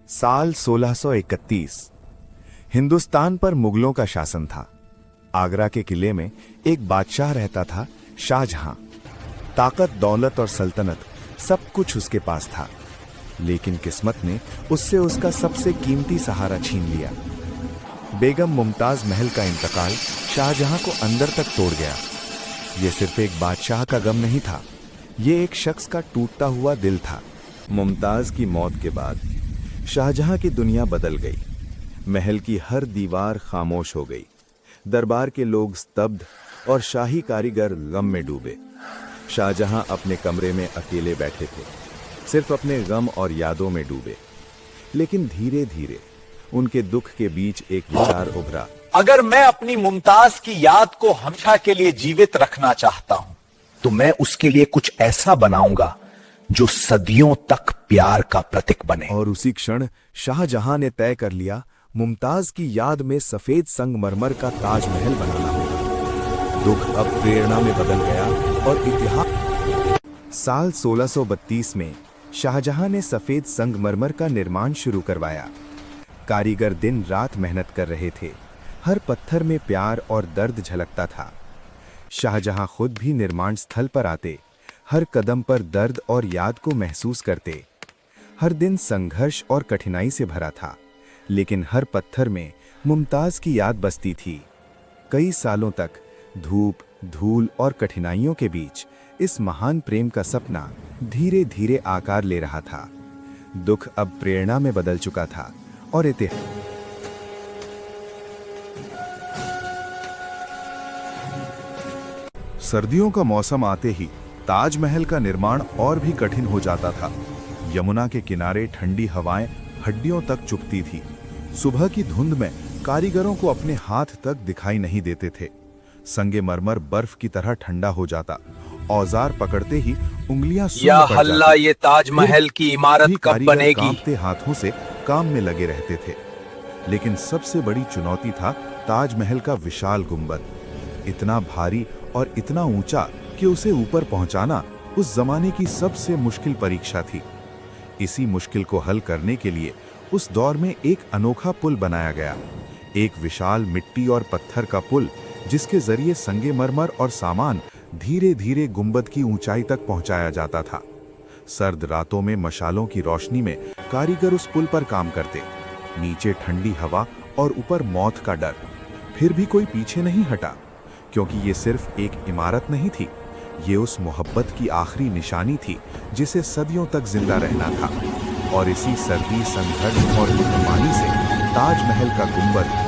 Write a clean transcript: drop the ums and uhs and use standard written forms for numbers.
साल 1631 हिंदुस्तान पर मुगलों का शासन था। आगरा के किले में एक बादशाह रहता था, शाहजहां। ताकत, दौलत और सल्तनत सब कुछ उसके पास था, लेकिन किस्मत ने उससे उसका सबसे कीमती सहारा छीन लिया। बेगम मुमताज महल का इंतकाल शाहजहां को अंदर तक तोड़ गया। यह सिर्फ एक बादशाह का गम नहीं था, यह एक शख्स का टूटता हुआ दिल था। मुमताज की मौत के बाद शाहजहां की दुनिया बदल गई। महल की हर दीवार खामोश हो गई। दरबार के लोग स्तब्ध और शाही कारीगर गम में डूबे। शाहजहां अपने कमरे में अकेले बैठे थे, सिर्फ अपने गम और यादों में डूबे। लेकिन धीरे धीरे उनके दुख के बीच एक विचार उभरा। अगर मैं अपनी मुमताज की याद को हमेशा के लिए जीवित रखना चाहता हूं, तो मैं उसके लिए कुछ ऐसा बनाऊंगा जो सदियों तक प्यार का प्रतीक बने। और उसी क्षण शाहजहां ने तय कर लिया, मुमताज की याद में सफेद संगमरमर का ताजमहल बनाना होगा। दुख अब प्रेरणा में बदल गया और इतिहास। साल 1632 में शाहजहां ने सफेद संगमरमर का निर्माण शुरू करवाया। कारीगर दिन रात मेहनत कर रहे थे। हर पत्थर में प्यार और दर्द झलकता था। शाहजहां खुद भी निर्माण स्थल पर आते, हर कदम पर दर्द और याद को महसूस करते। हर दिन संघर्ष और कठिनाई से भरा था, लेकिन हर पत्थर में मुमताज की याद बसती थी। कई सालों तक धूप, धूल और कठिनाइयों के बीच इस महान प्रेम का सपना धीरे धीरे आकार ले रहा था। दुख अब प्रेरणा में बदल चुका था और इतिहास। सर्दियों का मौसम आते ही ताजमहल का निर्माण और भी कठिन हो जाता था। यमुना के किनारे ठंडी हवाएं हड्डियों तक चुभती थी। सुबह की धुंध में कारीगरों को अपने हाथ तक दिखाई नहीं देते थे। संगमरमर बर्फ की तरह ठंडा हो जाता। औजार पकड़ते ही उंगलियां या हल्ला, ये ताजमहल की इमारत कब बनेगी? कांपते हाथों से काम में लगे रहते थे। लेकिन सबसे बड़ी चुनौती था ताजमहल का विशाल गुंबद। इतना भारी और इतना ऊंचा कि उसे ऊपर पहुंचाना उस जमाने की सबसे मुश्किल परीक्षा थी। इसी मुश्किल को हल करने के लिए उस दौर में एक अनोखा पुल बनाया गया। एक विशाल मिट्टी और पत्थर का पुल, जिसके जरिए संगमरमर और सामान धीरे धीरे गुंबद की ऊंचाई तक पहुंचाया जाता था। सर्द रातों में मशालों की रोशनी में कारीगर उस पुल पर काम करते। नीचे ठंडी हवा और ऊपर मौत का डर। फिर भी कोई पीछे नहीं हटा, क्योंकि ये सिर्फ एक इमारत नहीं थी, ये उस मोहब्बत की आखिरी निशानी थी जिसे सदियों तक जिंदा रहना था। और इसी सर्दी, संघर्ष और कुर्बानी से ताजमहल का गुंबद